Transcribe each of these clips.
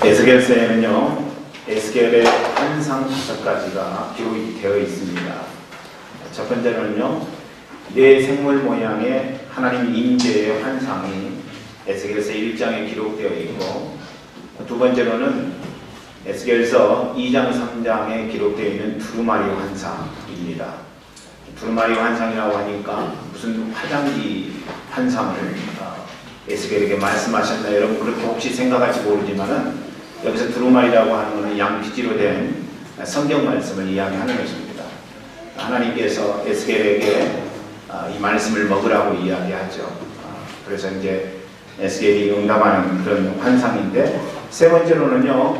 에스겔서에는요, 에스겔의 환상 5가지가 기록이 되어 있습니다. 첫 번째로는요, 네 생물 모양의 하나님 임재의 환상이 에스겔서 1장에 기록되어 있고, 두 번째로는 에스겔서 2장, 3장에 기록되어 있는 두루마리 환상입니다. 두루마리 환상이라고 하니까 무슨 화장지 환상을 에스겔에게 말씀하셨나, 여러분 그렇게 혹시 생각할지 모르지만은 여기서 두루마리라고 하는 것은 양피지로 된 성경 말씀을 이야기하는 것입니다. 하나님께서 에스겔에게 이 말씀을 먹으라고 이야기하죠. 그래서 이제 에스겔이 응답하는 그런 환상인데, 세 번째로는요,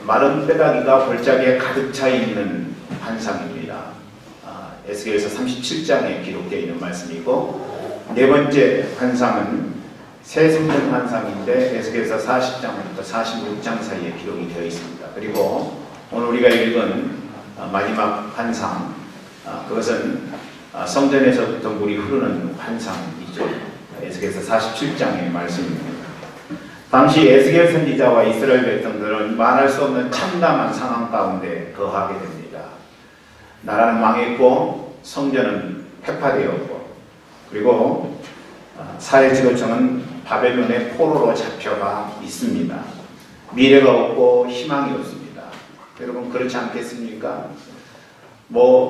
마른 뼈다귀가 골짜기에 가득 차 있는 환상입니다. 에스겔서 37장에 기록되어 있는 말씀이고, 네 번째 환상은 새 생명 환상인데 에스겔서 40장부터 46장 사이에 기록이 되어 있습니다. 그리고 오늘 우리가 읽은 마지막 환상, 그것은 성전에서부터 물이 흐르는 환상이죠. 에스겔서 47장의 말씀입니다. 당시 에스겔 선지자와 이스라엘 백성들은 말할 수 없는 참담한 상황 가운데 거하게 됩니다. 나라는 망했고 성전은 폐파되었고, 그리고 사회지도층은 바벨론의 포로로 잡혀가 있습니다. 미래가 없고 희망이 없습니다. 여러분 그렇지 않겠습니까?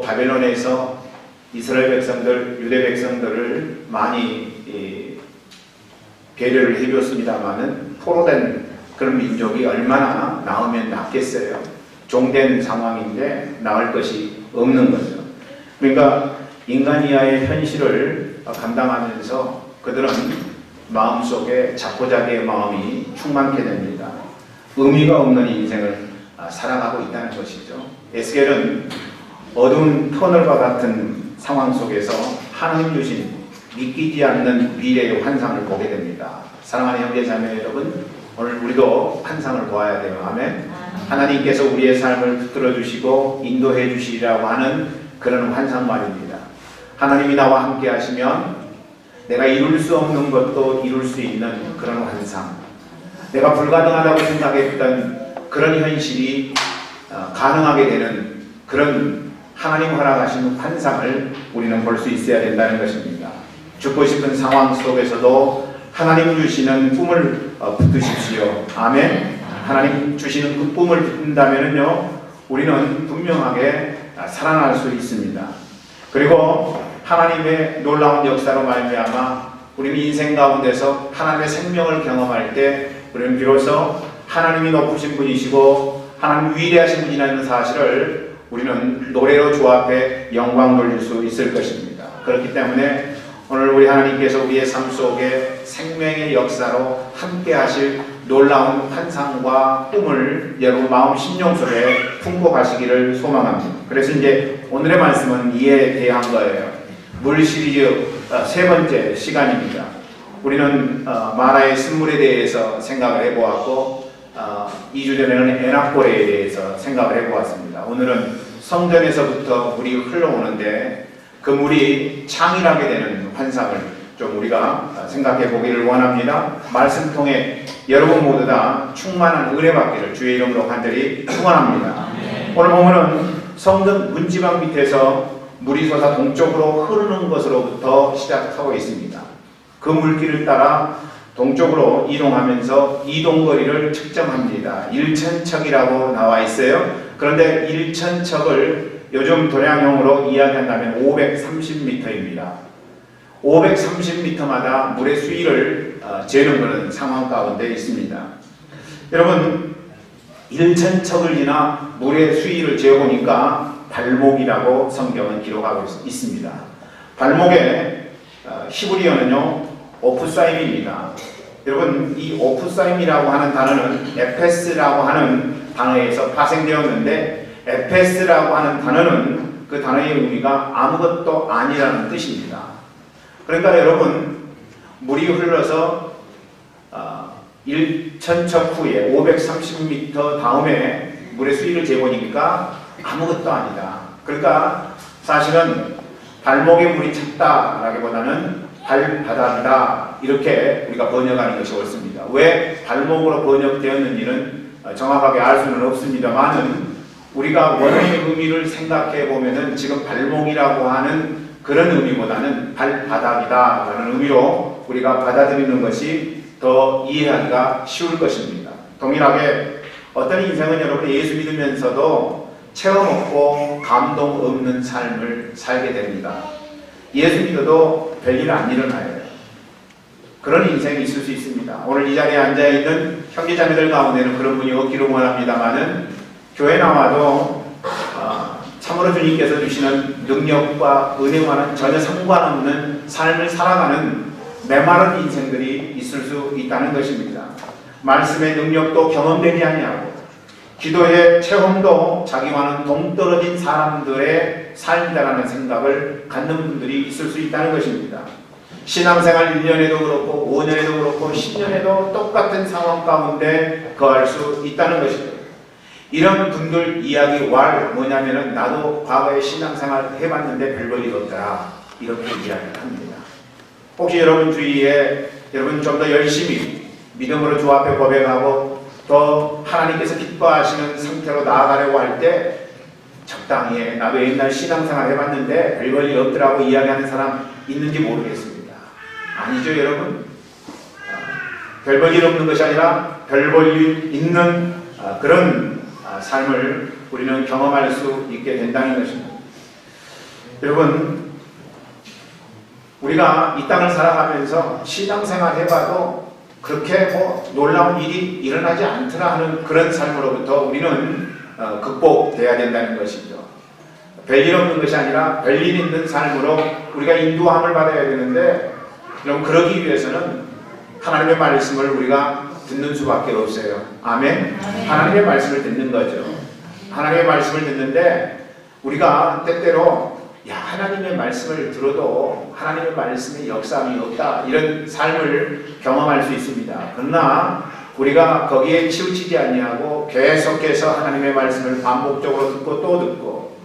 바벨론에서 이스라엘 백성들, 유대 백성들을 많이 배려를 해줬습니다만은 포로된 그런 민족이 얼마나 나으면 낫겠어요. 종된 상황인데 나을 것이 없는 거죠. 그러니까 인간 이하의 현실을 감당하면서 그들은 마음속에 자포자기의 마음이 충만케 됩니다. 의미가 없는 인생을 살아가고 있다는 것이죠. 에스겔은 어두운 터널과 같은 상황 속에서 하나님 주신 믿기지 않는 미래의 환상을 보게 됩니다. 사랑하는 형제자매 여러분, 오늘 우리도 환상을 보아야 돼요. 아멘. 하나님께서 우리의 삶을 붙들어 주시고 인도해 주시리라고 하는 그런 환상 말입니다. 하나님이 나와 함께 하시면 내가 이룰 수 없는 것도 이룰 수 있는 그런 환상, 내가 불가능하다고 생각했던 그런 현실이 가능하게 되는 그런 하나님 허락하신 환상을 우리는 볼 수 있어야 된다는 것입니다. 죽고 싶은 상황 속에서도 하나님 주시는 꿈을 붙드십시오. 아멘. 하나님 주시는 그 꿈을 붙든다면요, 우리는 분명하게 살아날 수 있습니다. 그리고 하나님의 놀라운 역사로 말미암아 우리는 인생 가운데서 하나님의 생명을 경험할 때 우리는 비로소 하나님이 높으신 분이시고 하나님 위대하신 분이라는 사실을 우리는 노래로 주 앞에 영광 돌릴 수 있을 것입니다. 그렇기 때문에 오늘 우리 하나님께서 우리의 삶 속에 생명의 역사로 함께 하실 놀라운 환상과 꿈을 여러분 마음 심령 속에 품고 가시기를 소망합니다. 그래서 이제 오늘의 말씀은 이에 대한 거예요. 물 시리즈 세 번째 시간입니다. 우리는 마라의 쓴물에 대해서 생각을 해보았고, 2주 전에는 에나코레에 대해서 생각을 해보았습니다. 오늘은 성전에서부터 물이 흘러오는데 그 물이 창이라게 되는 환상을 좀 우리가 생각해 보기를 원합니다. 말씀 통해 여러분 모두 다 충만한 은혜 받기를 주의 이름으로 간절히 축원합니다. 오늘 보면은 성전 문지방 밑에서 물이 솟아 동쪽으로 흐르는 것으로부터 시작하고 있습니다. 그 물길을 따라 동쪽으로 이동하면서 이동거리를 측정합니다. 1,000척이라고 나와 있어요. 그런데 1,000척을 요즘 도량형으로 이야기한다면 530m입니다. 530m마다 물의 수위를 재는 것은 상황 가운데 있습니다. 여러분 1,000척을 지나 물의 수위를 재어보니까 발목이라고 성경은 기록하고 있습니다. 발목의 히브리어는요 오프사임입니다. 여러분 이 오프사임이라고 하는 단어는 에페스라고 하는 단어에서 파생되었는데, 에페스라고 하는 단어는 그 단어의 의미가 아무것도 아니라는 뜻입니다. 그러니까 여러분 물이 흘러서 1,000척 후에 530m 다음에 물의 수위를 재보니까 아무것도 아니다. 그러니까 사실은 발목에 물이 찼다라기보다는 발바닥이다 발목이다. 이렇게 우리가 번역하는 것이 옳습니다. 왜 발목으로 번역되었는지는 정확하게 알 수는 없습니다만은 우리가 원어의 의미를 생각해 보면은 지금 발목이라고 하는 그런 의미보다는 발바닥이다라는 의미로 우리가 받아들이는 것이 더 이해하기가 쉬울 것입니다. 동일하게 어떤 인생은 여러분 예수 믿으면서도 체험 없고 감동 없는 삶을 살게 됩니다. 예수 믿어도 별일 안 일어나요. 그런 인생이 있을 수 있습니다. 오늘 이 자리에 앉아있는 형제자매들 가운데는 그런 분이 없기를 원합니다만은 교회 나와도 참으로 주님께서 주시는 능력과 은혜와는 전혀 상관없는 삶을 살아가는 메마른 인생들이 있을 수 있다는 것입니다. 말씀의 능력도 경험되지 아니하고 기도의 체험도 자기와는 동떨어진 사람들의 삶이라는 생각을 갖는 분들이 있을 수 있다는 것입니다. 신앙생활 1년에도 그렇고 5년에도 그렇고 10년에도 똑같은 상황 가운데 거할 수 있다는 것입니다. 이런 분들 이야기 뭐냐면은 나도 과거에 신앙생활 해봤는데 별볼일 없더라 이렇게 이야기를 합니다. 혹시 여러분 주위에 여러분 좀 더 열심히 믿음으로 주 앞에 고백하고 더 하나님께서 기뻐하시는 상태로 나아가려고 할 때 적당히 나도 옛날 신앙생활 해봤는데 별볼일 없더라고 이야기하는 사람 있는지 모르겠습니다. 아니죠 여러분? 별볼일 없는 것이 아니라 별볼일 있는 그런 삶을 우리는 경험할 수 있게 된다는 것입니다. 여러분 우리가 이 땅을 살아가면서 신앙생활 해봐도 그렇게 놀라운 일이 일어나지 않더라 하는 그런 삶으로부터 우리는 극복돼야 된다는 것이죠. 별일 없는 것이 아니라 별일 있는 삶으로 우리가 인도함을 받아야 되는데 그럼 그러기 위해서는 하나님의 말씀을 우리가 듣는 수밖에 없어요. 아멘? 하나님의 말씀을 듣는 거죠. 하나님의 말씀을 듣는데 우리가 때때로 하나님의 말씀을 들어도 하나님의 말씀의 역사함이 없다 이런 삶을 경험할 수 있습니다. 그러나 우리가 거기에 치우치지 아니하고 계속해서 하나님의 말씀을 반복적으로 듣고 또 듣고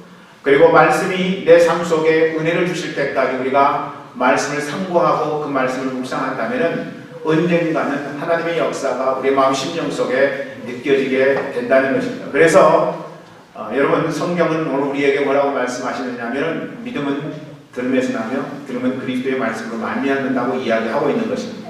그리고 말씀이 내 삶 속에 은혜를 주실 때까지 우리가 말씀을 상고하고 그 말씀을 묵상한다면은 언젠가는 하나님의 역사가 우리의 마음 심령 속에 느껴지게 된다는 것입니다. 그래서 여러분 성경은 오늘 우리에게 뭐라고 말씀하시느냐면 믿음은 들음에서 나며 들음은 그리스도의 말씀으로 만미한다고 이야기하고 있는 것입니다.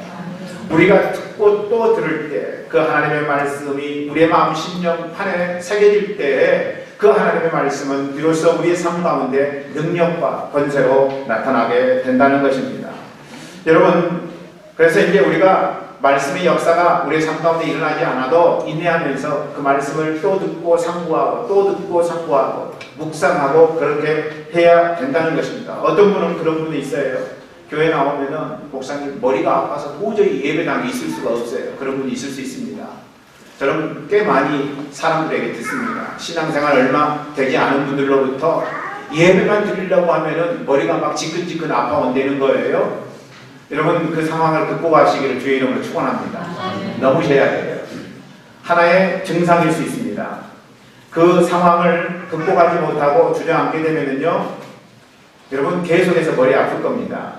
우리가 듣고 또 들을 때 그 하나님의 말씀이 우리의 마음 심령 판에 새겨질 때에 그 하나님의 말씀은 비로소 우리의 삶 가운데 능력과 권세로 나타나게 된다는 것입니다. 여러분 그래서 이제 우리가 말씀의 역사가 우리의 삶 가운데 일어나지 않아도 인내하면서 그 말씀을 또 듣고 상고하고 또 듣고 상고하고 묵상하고 그렇게 해야 된다는 것입니다. 어떤 분은 그런 분이 있어요. 교회 나오면은 목사님 머리가 아파서 도저히 예배당에 있을 수가 없어요. 그런 분이 있을 수 있습니다. 저는 꽤 많이 사람들에게 듣습니다. 신앙생활 얼마 되지 않은 분들로부터 예배만 드리려고 하면은 머리가 막 지끈지끈 아파온다는 거예요. 여러분 그 상황을 극복하시기를 주의 이름으로 축원합니다. 넘으셔야 돼요. 하나의 증상일 수 있습니다. 그 상황을 극복하지 못하고 주저앉게 되면은요, 여러분 계속해서 머리 아플 겁니다.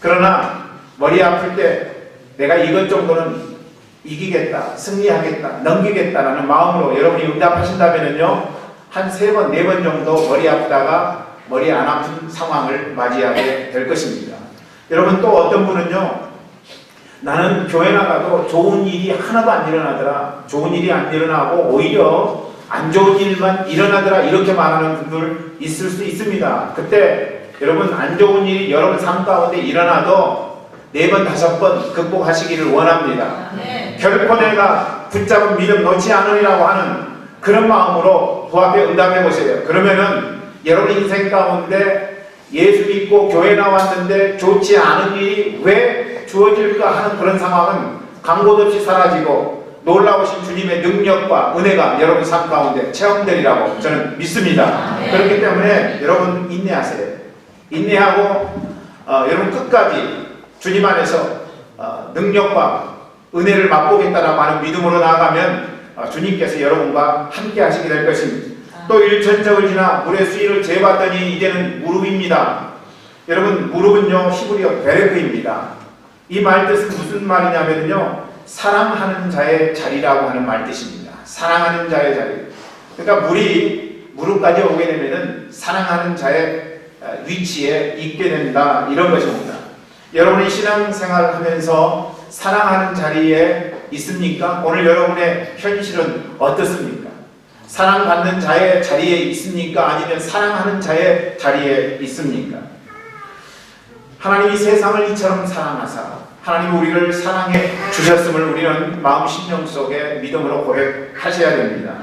그러나 머리 아플 때 내가 이것 정도는 이기겠다, 승리하겠다, 넘기겠다라는 마음으로 여러분이 응답하신다면은요, 한 3번, 4번 정도 머리 아프다가 머리 안 아픈 상황을 맞이하게 될 것입니다. 여러분 또 어떤 분은요, 나는 교회 나가도 좋은 일이 하나도 안 일어나더라, 좋은 일이 안 일어나고 오히려 안 좋은 일만 일어나더라, 이렇게 말하는 분들 있을 수 있습니다. 그때 여러분 안 좋은 일이 여러분 삶 가운데 일어나도 4번, 5번 극복하시기를 원합니다. 결코 내가 붙잡은 믿음 놓지 않으리라고 하는 그런 마음으로 그 앞에 응답해 보세요. 그러면은 여러분 인생 가운데 예수 믿고 교회 나왔는데 좋지 않은 일이 왜 주어질까 하는 그런 상황은 강곳 없이 사라지고 놀라우신 주님의 능력과 은혜가 여러분 삶 가운데 체험되리라고 저는 믿습니다. 그렇기 때문에 여러분 인내하세요. 인내하고 여러분 끝까지 주님 안에서 능력과 은혜를 맛보겠다라고 하는 믿음으로 나아가면 주님께서 여러분과 함께 하시게 될 것입니다. 또 일천적을 지나 물의 수위를 재봤더니 이제는 무릎입니다. 여러분 무릎은요 히브리어 베레크입니다. 이 말뜻은 무슨 말이냐면요, 사랑하는 자의 자리라고 하는 말뜻입니다. 사랑하는 자의 자리. 그러니까 물이 무릎까지 오게 되면은 사랑하는 자의 위치에 있게 된다, 이런 것입니다. 여러분이 신앙생활을 하면서 사랑하는 자리에 있습니까? 오늘 여러분의 현실은 어떻습니까? 사랑받는 자의 자리에 있습니까? 아니면 사랑하는 자의 자리에 있습니까? 하나님이 세상을 이처럼 사랑하사 하나님이 우리를 사랑해 주셨음을 우리는 마음 심령 속에 믿음으로 고백하셔야 됩니다.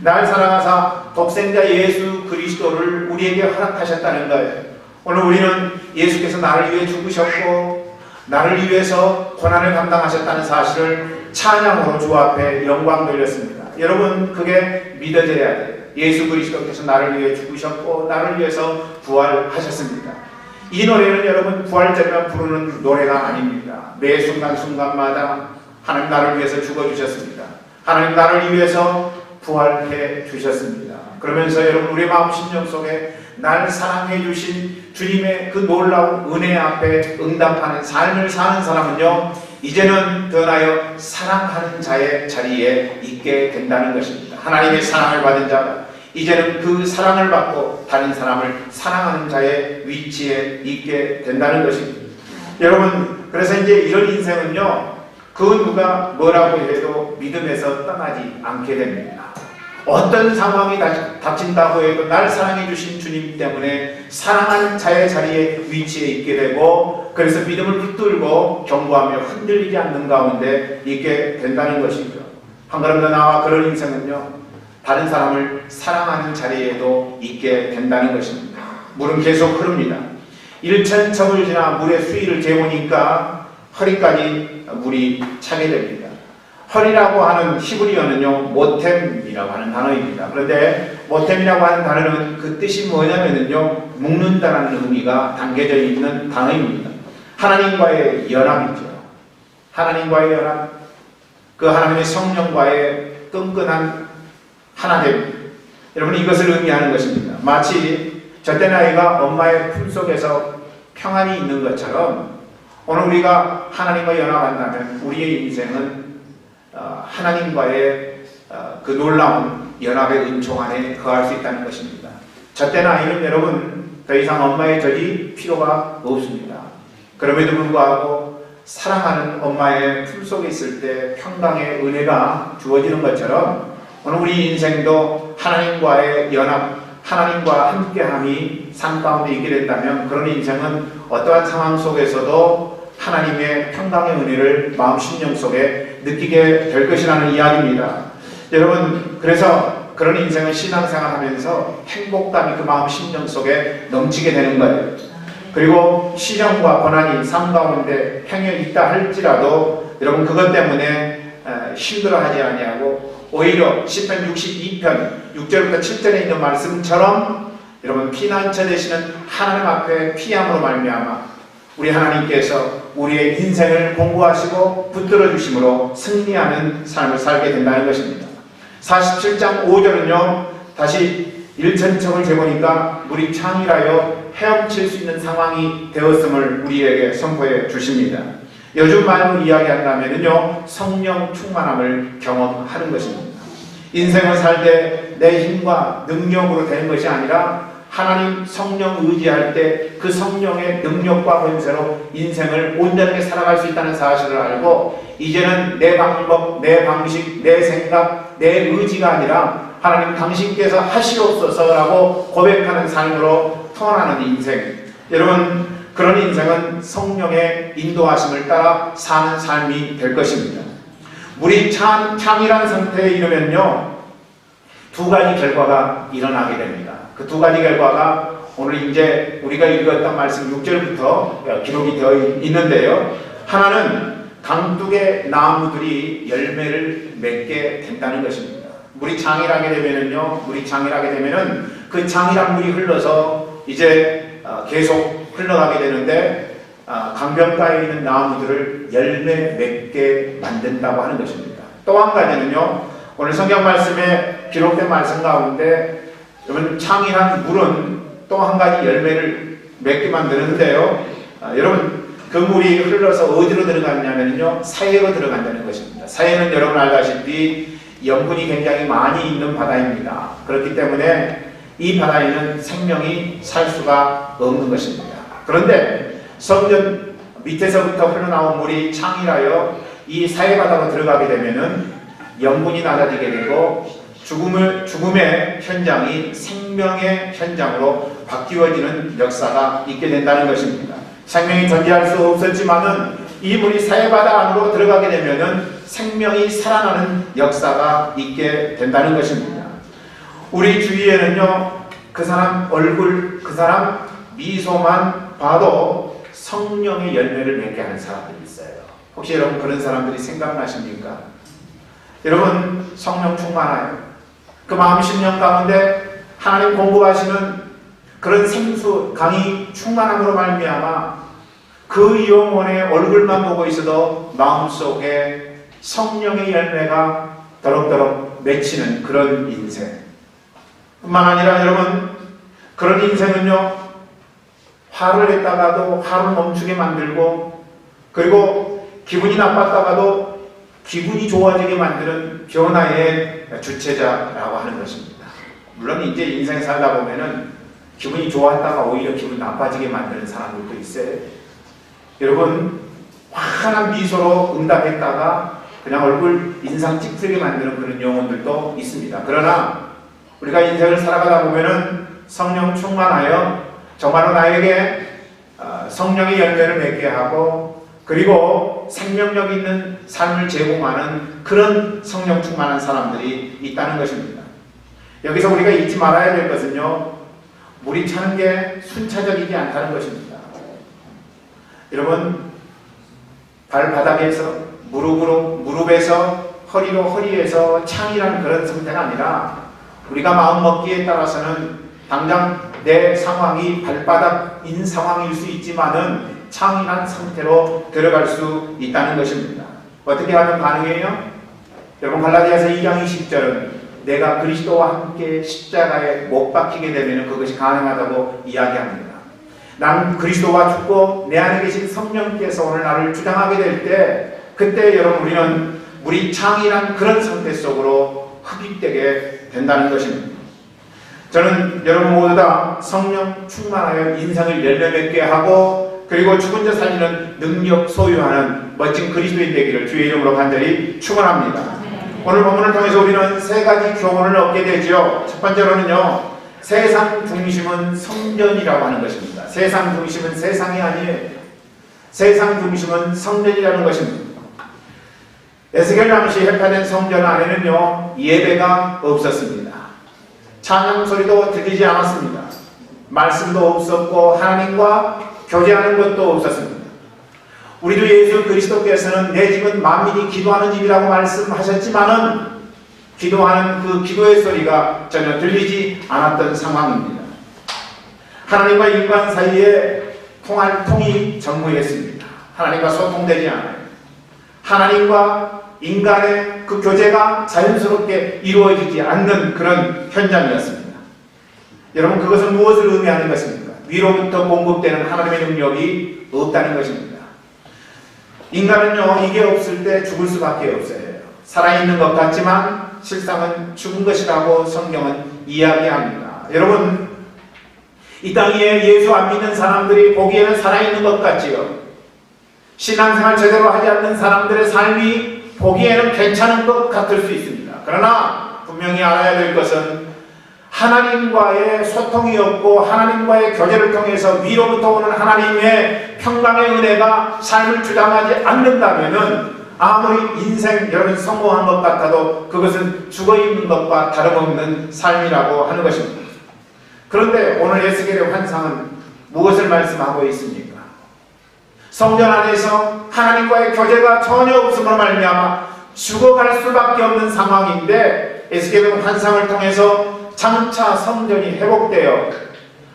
날 사랑하사 독생자 예수 그리스도를 우리에게 허락하셨다는 거예요. 오늘 우리는 예수께서 나를 위해 죽으셨고 나를 위해서 고난을 감당하셨다는 사실을 찬양으로 주 앞에 영광 돌렸습니다. 여러분, 그게 믿어져야 돼요. 예수 그리스도께서 나를 위해 죽으셨고 나를 위해서 부활하셨습니다. 이 노래는 여러분 부활절에만 부르는 노래가 아닙니다. 매 순간순간마다 하나님 나를 위해서 죽어주셨습니다. 하나님 나를 위해서 부활해 주셨습니다. 그러면서 여러분, 우리 마음 심령 속에 날 사랑해 주신 주님의 그 놀라운 은혜 앞에 응답하는 삶을 사는 사람은요, 이제는 더 나아가 사랑하는 자의 자리에 있게 된다는 것입니다. 하나님의 사랑을 받은 자가 이제는 그 사랑을 받고 다른 사람을 사랑하는 자의 위치에 있게 된다는 것입니다. 여러분, 그래서 이제 이런 인생은요, 그 누가 뭐라고 해도 믿음에서 떠나지 않게 됩니다. 어떤 상황이 닥친다고 해도 날 사랑해 주신 주님 때문에 사랑하는 자의 자리에 위치해 있게 되고, 그래서 믿음을 붙들고 경고하며 흔들리지 않는 가운데 있게 된다는 것이죠. 한 걸음 더 나아가 그런 인생은요, 다른 사람을 사랑하는 자리에도 있게 된다는 것입니다. 물은 계속 흐릅니다. 1,000척을 지나 물의 수위를 재보니까 허리까지 물이 차게 됩니다. 허리라고 하는 히브리어는요, 모템이라고 하는 단어입니다. 그런데 모템이라고 하는 단어는 그 뜻이 뭐냐면요, 묶는다라는 의미가 담겨져 있는 단어입니다. 하나님과의 연합이죠. 하나님과의 연합, 그 하나님의 성령과의 끈끈한 하나됨. 여러분, 이것을 의미하는 것입니다. 마치 젖된 아이가 엄마의 품속에서 평안이 있는 것처럼 오늘 우리가 하나님과 연합한다면 우리의 인생은 하나님과의 그 놀라운 연합의 은총 안에 거할 수 있다는 것입니다. 젖된 아이는 여러분 더 이상 엄마의 젖이 필요가 없습니다. 그럼에도 불구하고 사랑하는 엄마의 품속에 있을 때 평강의 은혜가 주어지는 것처럼 오늘 우리 인생도 하나님과의 연합, 하나님과 함께함이 삶 가운데 있게 된다면 그런 인생은 어떠한 상황 속에서도 하나님의 평강의 은혜를 마음 심령 속에 느끼게 될 것이라는 이야기입니다. 여러분, 그래서 그런 인생은 신앙생활 하면서 행복감이 그 마음 심령 속에 넘치게 되는 거예요. 그리고 시련과 고난이 삶 가운데 행여 있다 할지라도 여러분 그것 때문에 힘들어하지 아니하고 오히려 시편 62편 6절부터 7절에 있는 말씀처럼 여러분 피난처 되시는 하나님 앞에 피함으로 말미암아 우리 하나님께서 우리의 인생을 공부하시고 붙들어 주심으로 승리하는 삶을 살게 된다는 것입니다. 47장 5절은요 다시 1,000척을 재보니까 물이 창이라여 헤엄칠 수 있는 상황이 되었음을 우리에게 선포해 주십니다. 요즘 말로 이야기한다면요 성령 충만함을 경험하는 것입니다. 인생을 살 때 내 힘과 능력으로 되는 것이 아니라 하나님 성령 의지할 때 그 성령의 능력과 권세로 인생을 온전하게 살아갈 수 있다는 사실을 알고 이제는 내 방법, 내 방식, 내 생각, 내 의지가 아니라 하나님 당신께서 하시옵소서라고 고백하는 삶으로 태어나는 인생. 여러분 그런 인생은 성령의 인도하심을 따라 사는 삶이 될 것입니다. 물이 창이란 상태에 이르면요 두 가지 결과가 일어나게 됩니다. 그 두 가지 결과가 오늘 이제 우리가 읽었던 말씀 6절부터 기록이 되어 있는데요. 하나는 강둑의 나무들이 열매를 맺게 된다는 것입니다. 물이 창이라게 되면은요, 물이 창이라게 되면은 그 창이란 물이 흘러서 이제 계속 흘러가게 되는데 강변가에 있는 나무들을 열매 맺게 만든다고 하는 것입니다. 또 한 가지는요, 오늘 성경 말씀에 기록된 말씀 가운데 여러분 창이란 물은 또 한 가지 열매를 맺게 만드는데요. 여러분 그 물이 흘러서 어디로 들어갔냐면요, 사해로 들어간다는 것입니다. 사해는 여러분 알다시피 염분이 굉장히 많이 있는 바다입니다. 그렇기 때문에 이 바다에는 생명이 살 수가 없는 것입니다. 그런데 성전 밑에서부터 흘러나온 물이 창이라여 이 사해바다로 들어가게 되면은 염분이 낮아지게 되고 죽음의 현장이 생명의 현장으로 바뀌어지는 역사가 있게 된다는 것입니다. 생명이 존재할 수 없었지만은 이 물이 사해바다 안으로 들어가게 되면은 생명이 살아나는 역사가 있게 된다는 것입니다. 우리 주위에는요, 그 사람 얼굴, 그 사람 미소만 봐도 성령의 열매를 맺게 하는 사람들이 있어요. 혹시 여러분 그런 사람들이 생각나십니까? 여러분 성령 충만하여 그 마음 심령 가운데 하나님 공급하시는 그런 생수 강이 충만함으로 말미암아 그 영혼의 얼굴만 보고 있어도 마음속에 성령의 열매가 더럭더럭 맺히는 그런 인생. 뿐만 아니라 여러분 그런 인생은요, 화를 냈다가도 화를 멈추게 만들고, 그리고 기분이 나빴다가도 기분이 좋아지게 만드는 변화의 주체자라고 하는 것입니다. 물론 이제 인생 살다 보면은 기분이 좋았다가 오히려 기분 나빠지게 만드는 사람들도 있어요. 여러분 환한 미소로 응답했다가 그냥 얼굴 인상 찌푸리게 만드는 그런 영혼들도 있습니다. 그러나 우리가 인생을 살아가다 보면은 성령 충만하여 정말로 나에게 성령의 열매를 맺게 하고, 그리고 생명력 있는 삶을 제공하는 그런 성령 충만한 사람들이 있다는 것입니다. 여기서 우리가 잊지 말아야 될 것은요, 물이 차는 게 순차적이지 않다는 것입니다. 여러분 발바닥에서 무릎에서 허리에서 창이라는 그런 상태가 아니라 우리가 마음먹기에 따라서는 당장 내 상황이 발바닥인 상황일 수 있지만은 창이란 상태로 들어갈 수 있다는 것입니다. 어떻게 하면 가능해요? 여러분 갈라디아서 2장 20절은 내가 그리스도와 함께 십자가에 못 박히게 되면 그것이 가능하다고 이야기합니다. 난 그리스도와 죽고 내 안에 계신 성령께서 오늘 나를 주장하게 될 때, 그때 여러분 우리는 물이 창이란 그런 상태 속으로 흡입되게 된다는 것입니다. 저는 여러분 모두 다 성령 충만하여 인생을 열매 맺게 하고, 그리고 죽은 자 살리는 능력 소유하는 멋진 그리스도인 되기를 주의 이름으로 간절히 축원합니다. 오늘 본문을 통해서 우리는 세 가지 교훈을 얻게 되죠. 첫 번째로는요, 세상 중심은 성전이라고 하는 것입니다. 세상 중심은 세상이 아니에요. 세상 중심은 성전이라는 것입니다. 에스겔 당시 회파된 성전 안에는요, 예배가 없었습니다. 찬양 소리도 들리지 않았습니다. 말씀도 없었고 하나님과 교제하는 것도 없었습니다. 우리도 예수 그리스도께서는 내 집은 만민이 기도하는 집이라고 말씀하셨지만은 기도하는 그 기도의 소리가 전혀 들리지 않았던 상황입니다. 하나님과 인간 사이에 통할 통이 전무했습니다. 하나님과 소통되지 않아요. 하나님과 인간의 그 교제가 자연스럽게 이루어지지 않는 그런 현장이었습니다. 여러분 그것은 무엇을 의미하는 것입니까? 위로부터 공급되는 하나님의 능력이 없다는 것입니다. 인간은요, 이게 없을 때 죽을 수밖에 없어요. 살아있는 것 같지만 실상은 죽은 것이라고 성경은 이야기합니다. 여러분 이 땅 위에 예수 안 믿는 사람들이 보기에는 살아있는 것 같지요. 신앙생활 제대로 하지 않는 사람들의 삶이 보기에는 괜찮은 것 같을 수 있습니다. 그러나 분명히 알아야 될 것은 하나님과의 소통이 없고 하나님과의 교제를 통해서 위로부터 오는 하나님의 평강의 은혜가 삶을 주장하지 않는다면은 아무리 인생 여러분 성공한 것 같아도 그것은 죽어있는 것과 다름없는 삶이라고 하는 것입니다. 그런데 오늘 에스겔의 환상은 무엇을 말씀하고 있습니까? 성전 안에서 하나님과의 교제가 전혀 없음으로 말미암아 죽어갈 수밖에 없는 상황인데, 에스겔은 환상을 통해서 장차 성전이 회복되어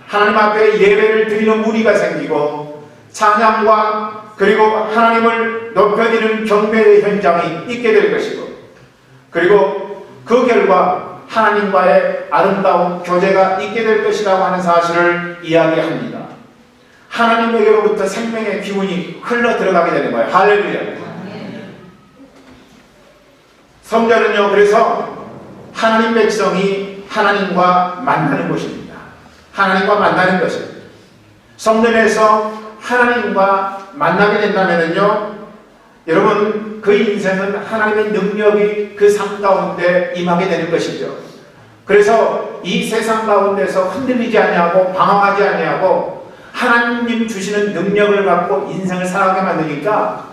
하나님 앞에 예배를 드리는 무리가 생기고 찬양과 그리고 하나님을 높여드리는 경배의 현장이 있게 될 것이고, 그리고 그 결과 하나님과의 아름다운 교제가 있게 될 것이라고 하는 사실을 이야기합니다. 하나님에게로부터 생명의 기운이 흘러 들어가게 되는 거예요. 할렐루야. 성전은요, 그래서 하나님 백성이 하나님과 만나는 곳입니다. 하나님과 만나는 것입니다. 성전에서 하나님과 만나게 된다면요, 여러분, 그 인생은 하나님의 능력이 그 삶 가운데 임하게 되는 것이죠. 그래서 이 세상 가운데서 흔들리지 아니하고 방황하지 아니하고 하나님 주시는 능력을 갖고 인생을 살아가게 만드니까,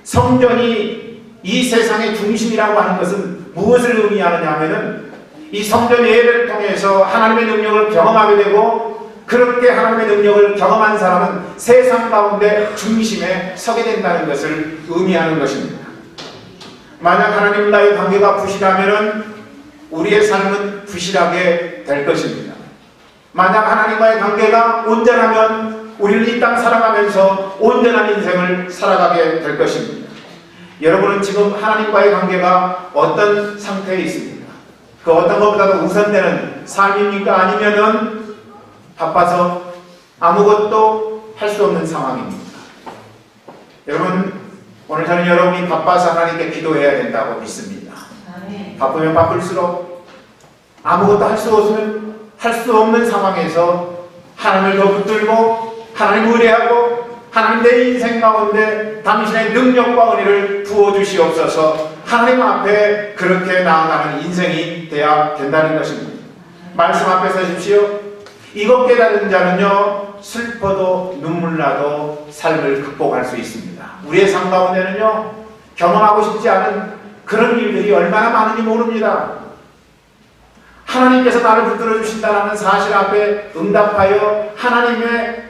성전이 이 세상의 중심이라고 하는 것은 무엇을 의미하느냐 하면은, 이 성전 예배를 통해서 하나님의 능력을 경험하게 되고, 그렇게 하나님의 능력을 경험한 사람은 세상 가운데 중심에 서게 된다는 것을 의미하는 것입니다. 만약 하나님과의 관계가 부실하면은 우리의 삶은 부실하게 될 것입니다. 만약 하나님과의 관계가 온전하면 우리는 이 땅 살아가면서 온전한 인생을 살아가게 될 것입니다. 여러분은 지금 하나님과의 관계가 어떤 상태에 있습니까? 그 어떤 것보다도 우선되는 삶입니까? 아니면은 바빠서 아무것도 할 수 없는 상황입니까? 여러분, 오늘 저는 여러분이 바빠서 하나님께 기도해야 된다고 믿습니다. 바쁘면 바쁠수록 아무것도 할 수 없는 상황에서 하나님을 더 붙들고 하나님 의뢰하고, 하나님 내 인생 가운데 당신의 능력과 은혜를 부어주시옵소서, 하나님 앞에 그렇게 나아가는 인생이 되어야 된다는 것입니다. 말씀 앞에 서십시오. 이것 깨달은 자는요, 슬퍼도 눈물 나도 삶을 극복할 수 있습니다. 우리의 삶 가운데는요, 경험하고 싶지 않은 그런 일들이 얼마나 많은지 모릅니다. 하나님께서 나를 붙들어 주신다는 사실 앞에 응답하여 하나님의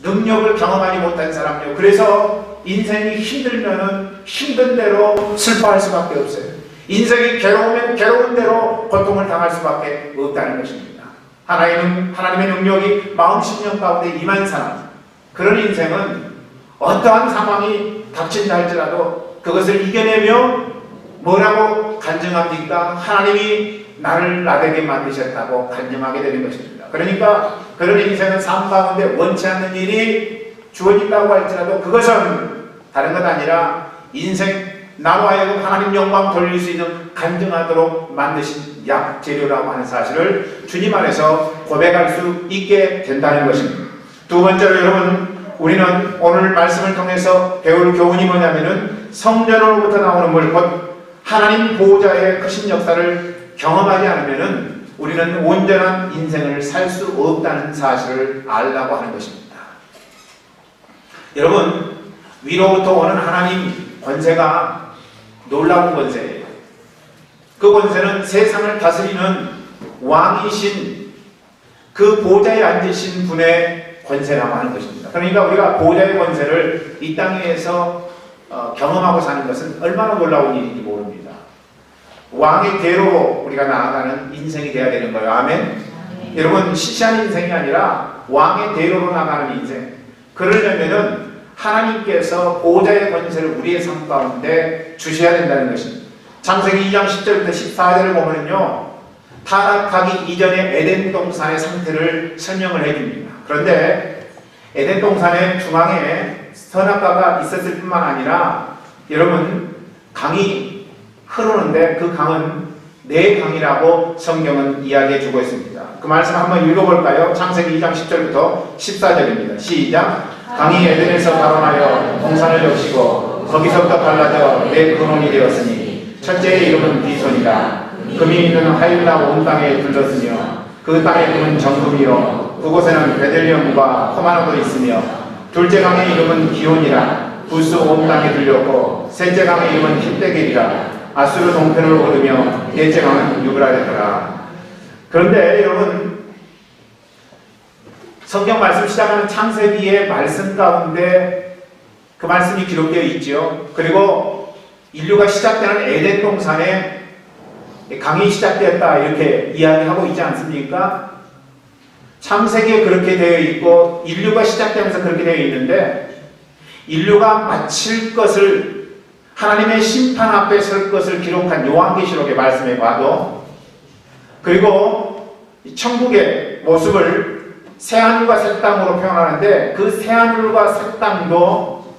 능력을 경험하지 못한 사람이요, 그래서 인생이 힘들면은 힘든 대로 슬퍼할 수밖에 없어요. 인생이 괴로우면 괴로운 대로 고통을 당할 수밖에 없다는 것입니다. 하나님의 능력이 마음 심령 가운데 임한 사람, 그런 인생은 어떠한 상황이 닥친다 할지라도 그것을 이겨내며 뭐라고 간증합니까? 하나님이 나를 나되게 만드셨다고 간증하게 되는 것입니다. 그러니까 그런 인생은 삶 가운데 원치 않는 일이 주어진다고 할지라도 그것은 다른 것 아니라 인생 나로 하여금 하나님 영광 돌릴 수 있는 간증하도록 만드신 약재료라고 하는 사실을 주님 안에서 고백할 수 있게 된다는 것입니다. 두 번째로 여러분, 우리는 오늘 말씀을 통해서 배울 교훈이 뭐냐면은, 성전으로부터 나오는 물, 곧 하나님 보호자의 크신 역사를 경험하지 않으면은 우리는 온전한 인생을 살 수 없다는 사실을 알라고 하는 것입니다. 여러분, 위로부터 오는 하나님 권세가 놀라운 권세예요. 그 권세는 세상을 다스리는 왕이신 그 보좌에 앉으신 분의 권세라고 하는 것입니다. 그러니까 우리가 보좌의 권세를 이 땅에서 경험하고 사는 것은 얼마나 놀라운 일인지 모릅니다. 왕의 대로 우리가 나아가는 인생이 되어야 되는 거예요. 아멘? 여러분, 시시한 인생이 아니라 왕의 대로로 나가는 인생. 그러려면은 하나님께서 보호자의 권세를 우리의 삶 가운데 주셔야 된다는 것입니다. 창세기 2장 10절부터 14절을 보면요, 타락하기 이전의 에덴 동산의 상태를 설명을 해줍니다. 그런데 에덴 동산의 중앙에 선악과가 있었을 뿐만 아니라 여러분, 강이 흐르는데 그 강은 네 강이라고 성경은 이야기해 주고 있습니다. 그 말씀 한번 읽어볼까요? 창세기 2장 10절부터 14절입니다. 시작. 강이 에덴에서 발원하여 동산을 적시고 거기서부터 갈라져 네 근원이 되었으니 첫째의 이름은 디손이라. 금이 있는 하일라 온 땅에 둘렀으며 그 땅의 금은 정금이요 그곳에는 베들리엄과 코마노도 있으며 둘째 강의 이름은 기온이라. 부스 온 땅에 둘렸고 셋째 강의 이름은 힙데겔이라. 아수르 동편을 오르며 넷째 강은 유브라데더라. 그런데 여러분, 성경 말씀 시작하는 창세기의 말씀 가운데 그 말씀이 기록되어 있죠. 그리고 인류가 시작되는 에덴 동산에 강이 시작되었다 이렇게 이야기하고 있지 않습니까? 창세기에 그렇게 되어 있고 인류가 시작되면서 그렇게 되어 있는데, 인류가 마칠 것을, 하나님의 심판 앞에 설 것을 기록한 요한계시록의 말씀에 봐도, 그리고 천국의 모습을 새하늘과 새 땅으로 표현하는데 그 새하늘과 새 땅도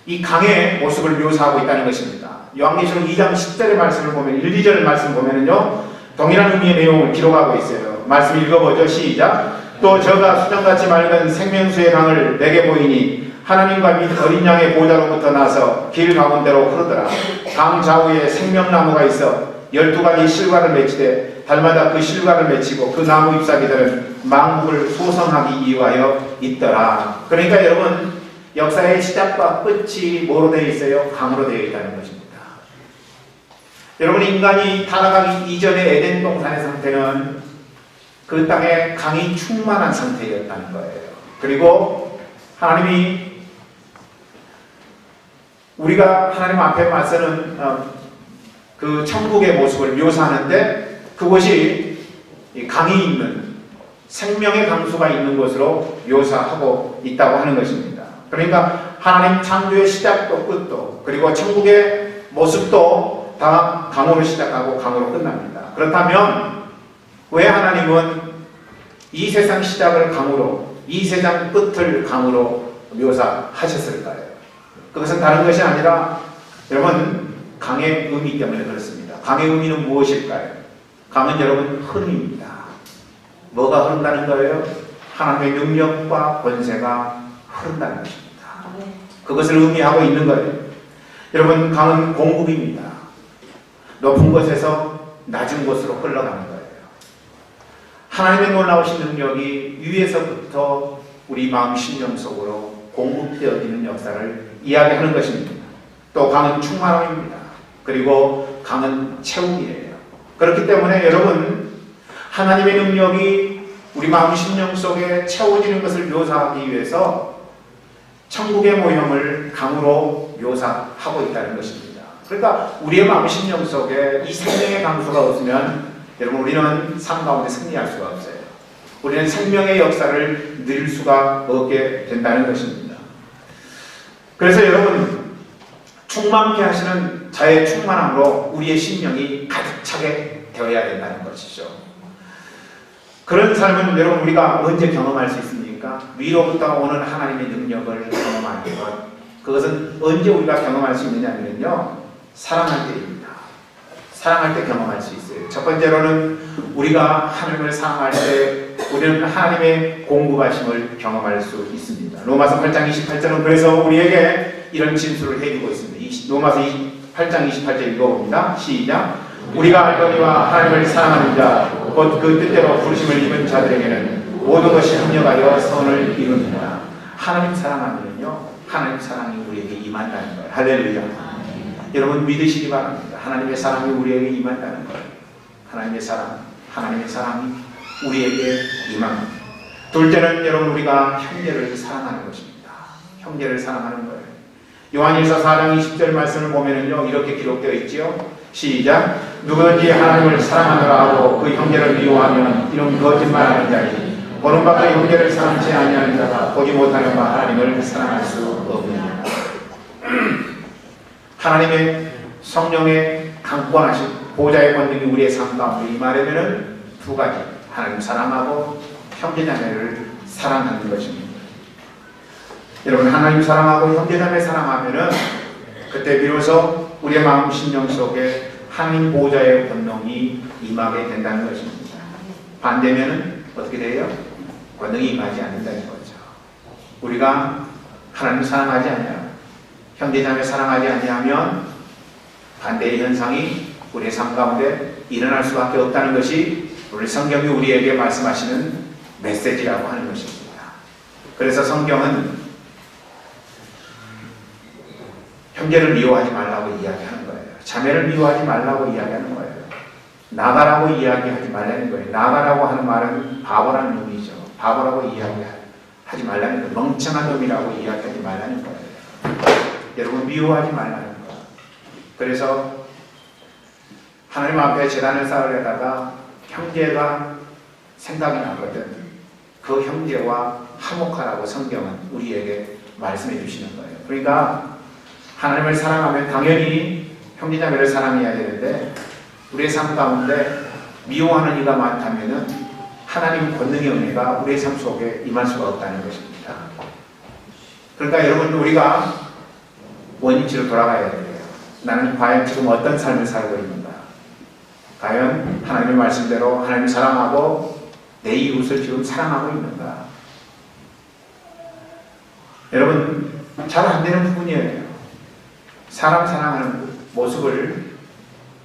이 강의 모습을 묘사하고 있다는 것입니다. 요한계시록 2장 10절의 말씀을 보면 1, 2절 말씀을 보면은요 동일한 의미의 내용을 기록하고 있어요. 말씀 읽어보죠. 시작. 또 저가 수정같이 맑은 생명수의 강을 내게 보이니 하나님과 및 어린 양의 보좌로부터 나서 길 가운데로 흐르더라. 강 좌우에 생명나무가 있어 12가지 실과를 맺히되 달마다 그 실과를 맺히고 그 나무 잎사귀들은 만국을 소성하기 위하여 있더라. 그러니까 여러분 역사의 시작과 끝이 뭐로 되어 있어요? 강으로 되어 있다는 것입니다. 여러분 인간이 타락하기 이전의 에덴 동산의 상태는 그 땅에 강이 충만한 상태였다는 거예요. 그리고 하나님이 우리가 하나님 앞에 맞서는 그 천국의 모습을 묘사하는데 그곳이 강이 있는 생명의 강수가 있는 곳으로 묘사하고 있다고 하는 것입니다. 그러니까 하나님 창조의 시작도 끝도 그리고 천국의 모습도 다 강으로 시작하고 강으로 끝납니다. 그렇다면 왜 하나님은 이 세상 시작을 강으로 이 세상 끝을 강으로 묘사하셨을까요? 그것은 다른 것이 아니라 여러분 강의 의미 때문에 그렇습니다. 강의 의미는 무엇일까요? 강은 여러분 흐름입니다. 뭐가 흐른다는 거예요? 하나님의 능력과 권세가 흐른다는 것입니다. 그것을 의미하고 있는 거예요. 여러분 강은 공급입니다. 높은 곳에서 낮은 곳으로 흘러가는 거예요. 하나님의 놀라우신 능력이 위에서부터 우리 마음 심령 속으로 공급되어지는 역사를 이야기하는 것입니다. 또 강은 충만함입니다. 그리고 강은 채움이에요. 그렇기 때문에 여러분 하나님의 능력이 우리 마음 심령 속에 채워지는 것을 묘사하기 위해서 천국의 모형을 강으로 묘사하고 있다는 것입니다. 그러니까 우리의 마음 심령 속에 이 생명의 강수가 없으면 여러분 우리는 삶 가운데 승리할 수가 없어요. 우리는 생명의 역사를 누릴 수가 없게 된다는 것입니다. 그래서 여러분 충만케 하시는 자의 충만함으로 우리의 심령이 가득 차게 되어야 된다는 것이죠. 그런 삶은 여러분 우리가 언제 경험할 수 있습니까? 위로부터 오는 하나님의 능력을 경험하는 것. 그것은 언제 우리가 경험할 수 있느냐면요 사랑할 때입니다. 사랑할 때 경험할 수 있어요. 첫 번째로는 우리가 하나님을 사랑할 때 우리는 하나님의 공급하심을 경험할 수 있습니다. 로마서 8장 28절은 그래서 우리에게 이런 진술을 해주고 있습니다. 로마서 8장 28절 읽어봅니다. 시작. 우리가 알거니와 하나님을 사랑하는 자 곧 그 뜻대로 부르심을 입은 자들에게는 모든 것이 합력하여 선을 이루느니라. 하나님 사랑하면요 하나님 사랑이 우리에게 임한다는 거예요. 할렐루야. 여러분 믿으시기 바랍니다. 하나님의 사랑이 우리에게 임한다는 거예요. 하나님의 사랑이 우리에게 임합니다. 둘째는 여러분 우리가 형제를 사랑하는 것입니다. 형제를 사랑하는 거예요. 요한일서 4장 20절 말씀을 보면은요 이렇게 기록되어 있지요. 시작. 누구든지 하나님을 사랑하노라 하고 그 형제를 미워하면 이런 거짓말하는 자니 보는 바가 형제를 사랑치 아니하는 자가 보지 못하는 바 하나님을 사랑할 수 없느니라. 하나님의 성령의 강권하신 보좌의 권능이 우리의 삶 가운데 임하려면은 두 가지 하나님 사랑하고 형제자매를 사랑하는 것입니다. 여러분 하나님 사랑하고 형제자매 사랑하면은 그때 비로소 우리의 마음 심령 속에 하나님 보좌의 권능이 임하게 된다는 것입니다. 반대면은 어떻게 돼요? 권능이 임하지 않는다는 거죠. 우리가 하나님 사랑하지 않냐, 형제자매 사랑하지 않냐면 반대의 현상이 우리의 삶 가운데 일어날 수밖에 없다는 것이 우리 성경이 우리에게 말씀하시는 메시지라고 하는 것입니다. 그래서 성경은 형제를 미워하지 말라고 이야기하는 거예요. 자매를 미워하지 말라고 이야기하는 거예요. 나가라고 이야기하지 말라는 거예요. 나가라고 하는 말은 바보라는 의미죠. 바보라고 이야기하지 말라는 거예요. 멍청한 놈이라고 이야기하지 말라는 거예요. 여러분 미워하지 말라는 거예요. 그래서 하나님 앞에 제단을 쌓으려다가 형제가 생각이 나거든. 그 형제와 화목하라고 성경은 우리에게 말씀해 주시는 거예요. 그러니까 하나님을 사랑하면 당연히 형제자매를 사랑해야 되는데 우리의 삶 가운데 미워하는 이가 많다면은 하나님 권능의 은혜가 우리의 삶 속에 임할 수가 없다는 것입니다. 그러니까 여러분, 우리가 원인치로 돌아가야 돼요. 나는 과연 지금 어떤 삶을 살고 있는가? 과연 하나님의 말씀대로 하나님을 사랑하고 내 이웃을 지금 사랑하고 있는가? 여러분, 잘 안 되는 부분이에요. 사람 사랑하는 모습을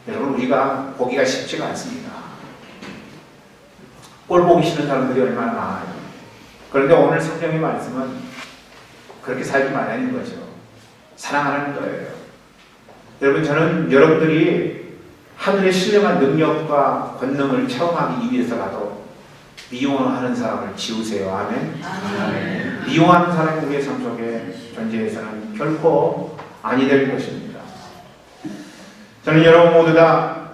여러분 우리가 보기가 쉽지가 않습니다. 꼴 보기 싫은 사람들이 얼마나 많아요. 그런데 오늘 성경의 말씀은 그렇게 살지 말라는 거죠. 사랑하라는 거예요. 여러분, 저는 여러분들이 하늘의 신령한 능력과 권능을 체험하기 위해서라도 미워하는 사람을 지우세요. 아멘. 아멘. 미워하는 사람이 우리의 삶 속에 존재해서는 결코 아니 될 것입니다. 저는 여러분 모두 다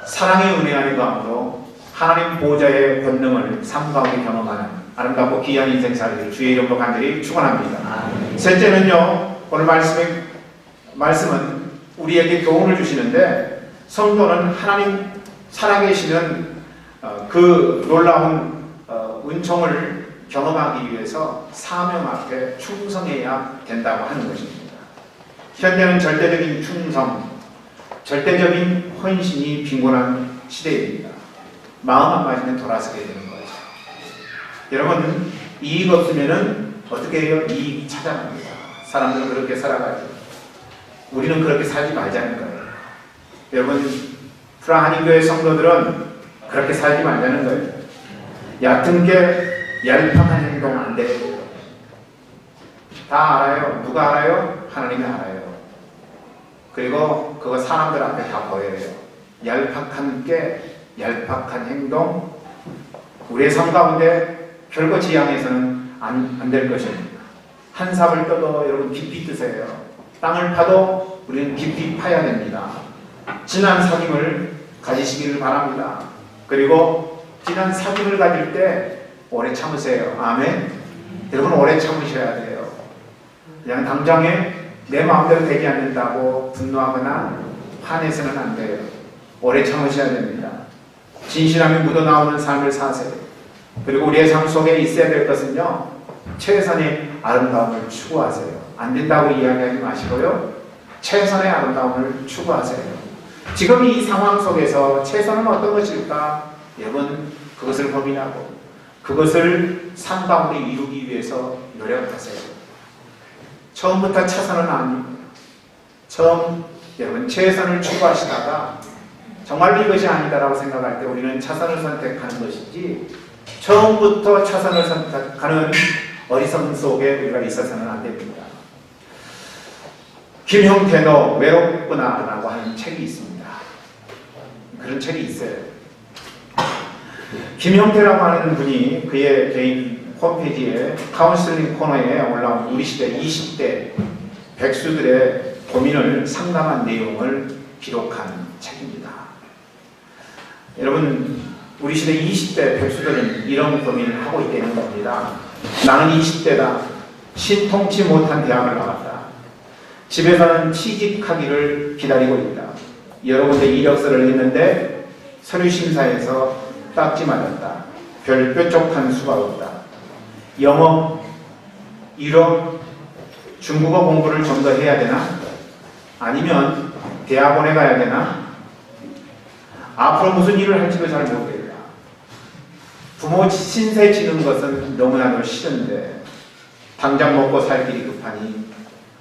사랑의 은혜 안에 감으로 하나님 보호자의 권능을 삶 가운데 경험하는 아름답고 귀한 인생 살기를 주의 이름으로 간절히 축원합니다. 셋째는요, 오늘 말씀은 우리에게 교훈을 주시는데, 성도는 하나님 살아계시는 그 놀라운 은총을 경험하기 위해서 사명 앞에 충성해야 된다고 하는 것입니다. 현대는 절대적인 충성, 절대적인 헌신이 빈곤한 시대입니다. 마음 안 맞으면 돌아서게 되는 거죠. 여러분, 이익 없으면은 어떻게 해요? 이익 찾아갑니다. 사람들은 그렇게 살아가죠. 우리는 그렇게 살지 말자는 거예요. 여러분, 프라하니교회 성도들은 그렇게 살지 말자는 거예요. 얕은 게 얄팍한 행동 안 돼요. 다 알아요. 누가 알아요? 하나님이 알아요. 그리고 그거 사람들 앞에 다 보여요. 얄팍한 게, 얄팍한 행동, 우리의 삶 가운데 별거 지향해서는 안 될 것입니다. 한 삽을 떠도 여러분 깊이 뜨세요. 땅을 파도 우리는 깊이 파야 됩니다. 진한 사귐을 가지시기를 바랍니다. 그리고 진한 사귐을 가질 때 오래 참으세요. 아멘. 여러분, 오래 참으셔야 돼요. 그냥 당장에 내 마음대로 되지 않는다고 분노하거나 화내서는 안 돼요. 오래 참으셔야 됩니다. 진실함이 묻어나오는 삶을 사세요. 그리고 우리의 삶 속에 있어야 될 것은요, 최선의 아름다움을 추구하세요. 안 된다고 이야기하지 마시고요, 최선의 아름다움을 추구하세요. 지금 이 상황 속에서 최선은 어떤 것일까? 여러분, 그것을 고민하고 그것을 삶 가운데 이루기 위해서 노력하세요. 처음부터 차선은 아닙니다. 처음 여러분 최선을 추구하시다가 정말로 이것이 아니다라고 생각할 때 우리는 차선을 선택하는 것이지, 처음부터 차선을 선택하는 어리석음 속에 우리가 있어서는 안 됩니다. 김형태 너 외롭구나 라고 하는 책이 있습니다. 그런 책이 있어요. 김형태라고 하는 분이 그의 개인 홈페이지에 카운슬링 코너에 올라온 우리 시대 20대 백수들의 고민을 상담한 내용을 기록한 책입니다. 여러분, 우리 시대 20대 백수들은 이런 고민을 하고 있다는 겁니다. 나는 20대다. 신통치 못한 대학을 나왔다. 집에서는 취직하기를 기다리고 있다. 여러 군데 이력서를 했는데 서류 심사에서 딱지 맞았다. 별 뾰족한 수가 없다. 영어, 유럽, 중국어 공부를 좀 더 해야 되나? 아니면 대학원에 가야 되나? 앞으로 무슨 일을 할지도 잘 모르겠다. 부모 신세 지는 것은 너무나도 싫은데 당장 먹고 살 길이 급하니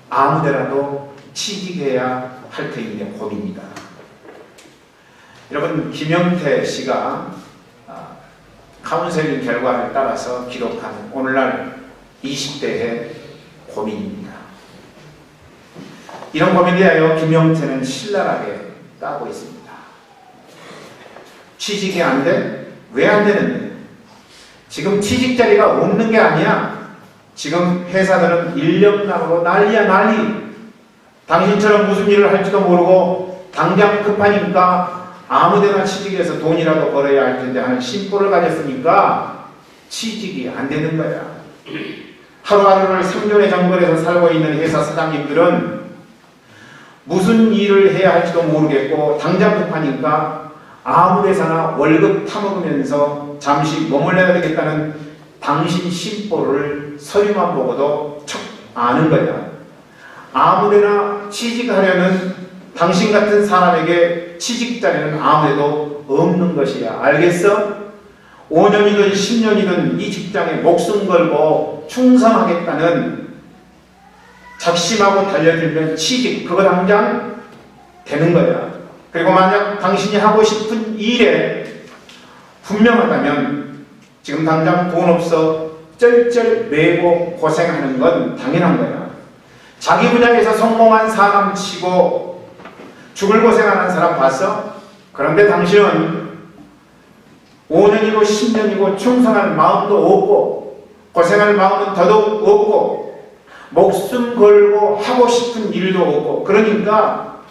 아무데라도 취직해야 할 터이니 고민이다. 여러분, 김영태 씨가 카운셀링 결과를 따라서 기록한 오늘날 20대의 고민입니다. 이런 고민에 대하여 김영태는 신랄하게 따고 있습니다. 취직이 안 돼? 왜 안 되는데? 지금 취직 자리가 없는 게 아니야. 지금 회사들은 인력난으로 난리야, 난리. 당신처럼 무슨 일을 할지도 모르고 당장 급하니까 아무데나 취직해서 돈이라도 벌어야 할 텐데 하는 심보를 가졌으니까 취직이 안 되는 거야. 하루하루를 생존의 정글에서 살고 있는 회사 사장님들은 무슨 일을 해야 할지도 모르겠고 당장 급하니까 아무 데서나 월급 타먹으면서 잠시 머물러야 되겠다는 당신 심보를 서류만 보고도 척 아는 거야. 아무데나 취직하려는 당신 같은 사람에게 취직 자리는 아무데도 없는 것이야. 알겠어? 5년이든 10년이든 이 직장에 목숨 걸고 충성하겠다는 작심하고 달려들면 취직, 그거 당장 되는 거야. 그리고 만약 당신이 하고 싶은 일에 분명하다면 지금 당장 돈 없어 쩔쩔 매고 고생하는 건 당연한 거야. 자기 분야에서 성공한 사람 치고 죽을 고생하는 사람 봤어? 그런데 당신은 5년이고 10년이고 충성할 마음도 없고 고생할 마음은 더더욱 없고 목숨 걸고 하고 싶은 일도 없고, 그러니까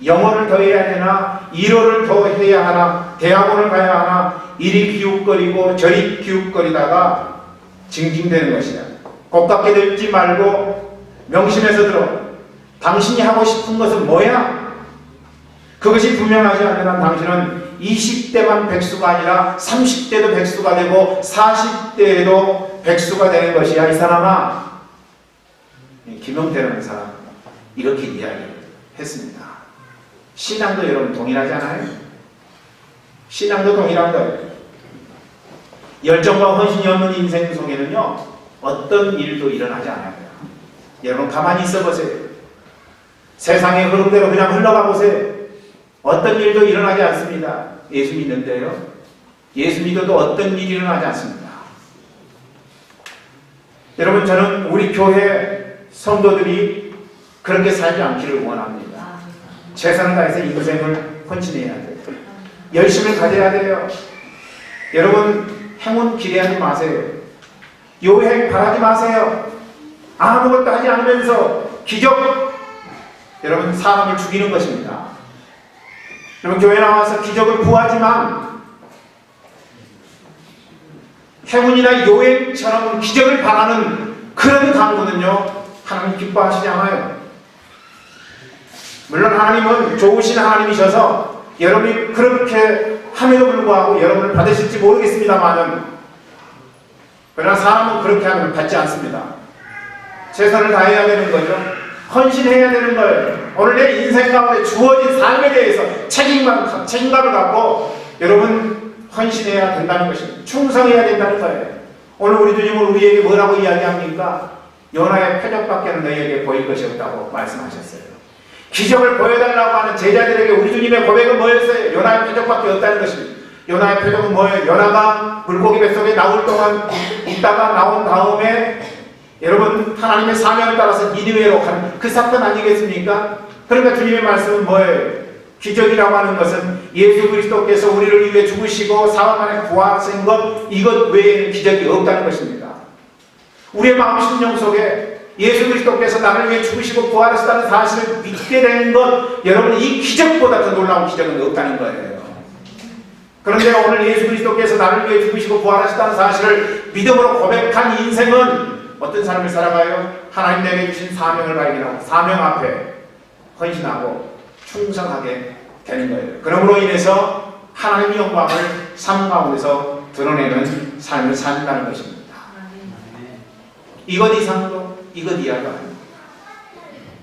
영어를 더 해야 되나, 일어를 더 해야 하나, 대학원을 가야 하나, 이리 기웃거리고 저리 기웃거리다가 징징대는 것이야. 고깝게 들지 말고 명심해서 들어. 당신이 하고 싶은 것은 뭐야? 그것이 분명하지 않는 한 당신은 20대만 백수가 아니라 30대도 백수가 되고 40대에도 백수가 되는 것이야. 이 사람아, 김용태라는 사람 이렇게 이야기를 했습니다. 신앙도 여러분 동일하지 않아요? 신앙도 동일한 거예요. 열정과 헌신이 없는 인생 속에는요, 어떤 일도 일어나지 않아요. 여러분 가만히 있어 보세요. 세상의 흐름대로 그냥 흘러가 보세요. 어떤 일도 일어나지 않습니다. 예수 믿는데요, 예수 믿어도 어떤 일이 일어나지 않습니다. 여러분, 저는 우리 교회 성도들이 그렇게 살지 않기를 원합니다. 최선을 다해서 인생을 헌신해야 돼요. 열심을 가져야 돼요. 여러분, 행운 기대하지 마세요. 요행 바라지 마세요. 아무것도 하지 않으면서 기적, 여러분 사람을 죽이는 것입니다. 여러분 교회 나와서 기적을 구하지만 행운이나 요행처럼 기적을 바라는 그런 강구는요, 하나님 기뻐하시지 않아요. 물론 하나님은 좋으신 하나님이셔서 여러분이 그렇게 함에도 불구하고 여러분을 받으실지 모르겠습니다만은, 그러나 사람은 그렇게 하면 받지 않습니다. 최선을 다해야 되는 거죠. 헌신해야 되는 거예요. 오늘 내 인생 가운데 주어진 삶에 대해서 책임감을 갖고 여러분 헌신해야 된다는 것입니다. 충성해야 된다는 거예요. 오늘 우리 주님은 우리에게 뭐라고 이야기합니까? 요나의 표적밖에는 너희에게 보일 것이 없다고 말씀하셨어요. 기적을 보여달라고 하는 제자들에게 우리 주님의 고백은 뭐였어요? 요나의 표적밖에 없다는 것입니다. 요나의 표적은 뭐예요? 요나가 물고기 뱃속에 나올 동안 있다가 나온 다음에 여러분 하나님의 사명을 따라서 니느웨로 가는 그 사건 아니겠습니까? 그러니까 주님의 말씀은 뭐예요? 기적이라고 하는 것은 예수 그리스도께서 우리를 위해 죽으시고 사흘 만에 부활하신 것, 이것 외에는 기적이 없다는 것입니다. 우리의 마음 심령 속에 예수 그리스도께서 나를 위해 죽으시고 부활하셨다는 사실을 믿게 되는 것, 여러분 이 기적보다 더 놀라운 기적은 없다는 거예요. 그런데 오늘 예수 그리스도께서 나를 위해 죽으시고 부활하셨다는 사실을 믿음으로 고백한 인생은 어떤 삶을 살아가요? 하나님 내게 주신 사명을 발견하고 사명 앞에 헌신하고 충성하게 되는 거예요. 그러므로 인해서 하나님의 영광을 삶 가운데서 드러내는 삶을 산다는 것입니다. 이것 이상도 이것 이하도 아닙니다.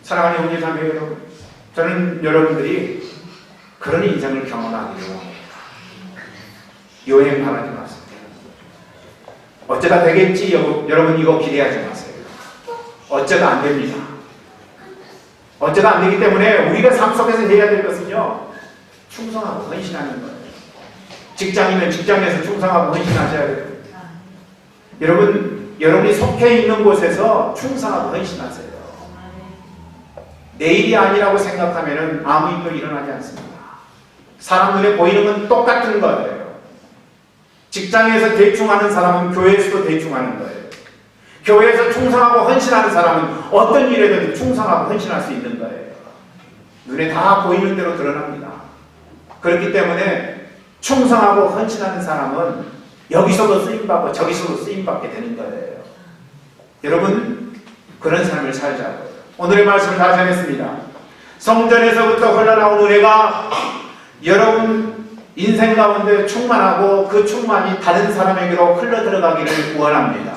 사랑하는 형제 자매 여러분, 저는 여러분들이 그런 인생을 경험하기를 원합니다. 요행 바라지 마세요. 어쩌다 되겠지, 여러분 이거 기대하지 마세요. 어쩌다 안 됩니다. 어쩌다 안 되기 때문에 우리가 삶 속에서 해야 될 것은요, 충성하고 헌신하는 거예요. 직장이면 직장에서 충성하고 헌신하셔야 돼요. 여러분이 속해 있는 곳에서 충성하고 헌신하세요. 내일이 아니라고 생각하면 아무 일도 일어나지 않습니다. 사람 눈에 보이는 건 똑같은 거예요. 직장에서 대충 하는 사람은 교회에서도 대충 하는 거예요. 교회에서 충성하고 헌신하는 사람은 어떤 일에든 충성하고 헌신할 수 있는 거예요. 눈에 다 보이는 대로 드러납니다. 그렇기 때문에 충성하고 헌신하는 사람은 여기서도 쓰임받고 저기서도 쓰임받게 되는 거예요. 여러분 그런 삶을 살자고요. 오늘의 말씀을 다시 하겠습니다. 성전에서부터 흘러나온 은혜가 여러분 인생 가운데 충만하고 그 충만이 다른 사람에게로 흘러들어가기를 원합니다.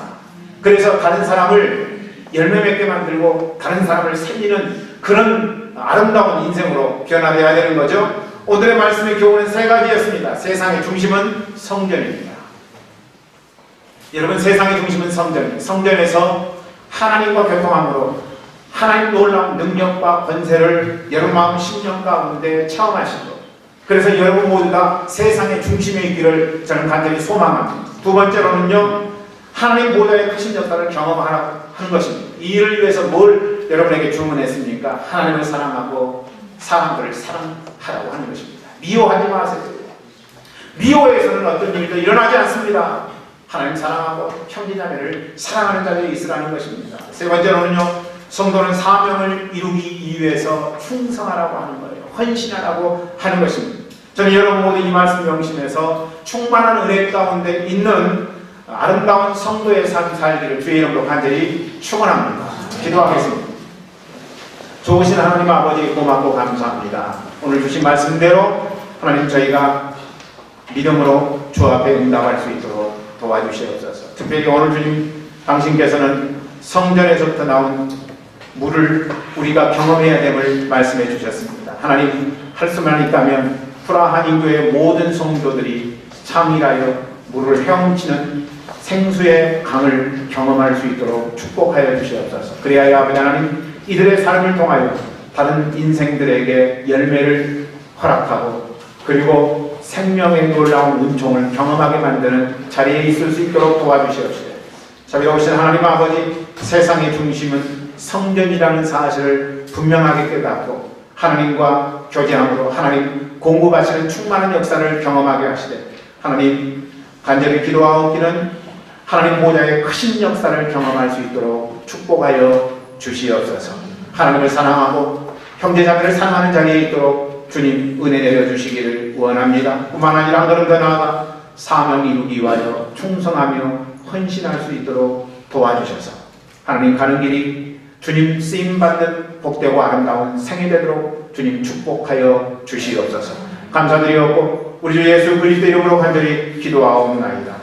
그래서 다른 사람을 열매 맺게 만들고 다른 사람을 살리는 그런 아름다운 인생으로 변화되어야 되는 거죠. 오늘의 말씀의 교훈은 세 가지였습니다. 세상의 중심은 성전입니다. 여러분, 세상의 중심은 성전입니다. 성전에서 하나님과 교통함으로 하나님 놀라운 능력과 권세를 여러분 마음 심령 가운데 체험하시고, 그래서 여러분 모두가 세상의 중심에 있기를 저는 간절히 소망합니다. 두 번째로는요, 하나님 보좌의 크신 역사를 경험하라고 하는 것입니다. 이 일을 위해서 뭘 여러분에게 주문했습니까? 하나님을 사랑하고 사람들을 사랑하라고 하는 것입니다. 미워하지 마세요. 미워해서는 어떤 일도 일어나지 않습니다. 하나님 사랑하고 형제자매를 사랑하는 자리에 있으라는 것입니다. 세 번째로는요, 성도는 사명을 이루기 위해서 충성하라고 하는 거예요. 헌신하라고 하는 것입니다. 저는 여러분 모두 이 말씀 명심해서 충만한 은혜 가운데 있는 아름다운 성도의 삶 살기를 주의 이름으로 간절히 축원합니다. 기도하겠습니다. 좋으신 하나님 아버지, 고맙고 감사합니다. 오늘 주신 말씀대로 하나님 저희가 믿음으로 주 앞에 응답할 수 있도록 도와주시옵소서. 특별히 오늘 주님 당신께서는 성전에서부터 나온 물을 우리가 경험해야 됨을 말씀해 주셨습니다. 하나님, 할 수만 있다면 프라하 인도의 모든 성도들이 참이라여 물을 헤엄치는 생수의 강을 경험할 수 있도록 축복하여 주시옵소서. 그리하여 아버지 하나님, 이들의 삶을 통하여 다른 인생들에게 열매를 허락하고 그리고 생명의 놀라운 은총을 경험하게 만드는 자리에 있을 수 있도록 도와주시옵소서. 자비로우신 하나님 아버지, 세상의 중심은 성전이라는 사실을 분명하게 깨닫고 하나님과 교제함으로 하나님 공급하시는 충만한 역사를 경험하게 하시되, 하나님 간절히 기도하옵기는 하나님 보좌의 크신 역사를 경험할 수 있도록 축복하여 주시옵소서. 하나님을 사랑하고 형제자매를 사랑하는 자리에 있도록 주님 은혜 내려주시기를 원합니다. 뿐만 아니라 한 걸음 더 나아가 사명 이루기 위하여 충성하며 헌신할 수 있도록 도와주셔서 하나님 가는 길이 주님 쓰임받는 복되고 아름다운 생이 되도록 주님 축복하여 주시옵소서. 감사드리옵고 우리 주 예수 그리스도 이름으로 간절히 기도하옵나이다.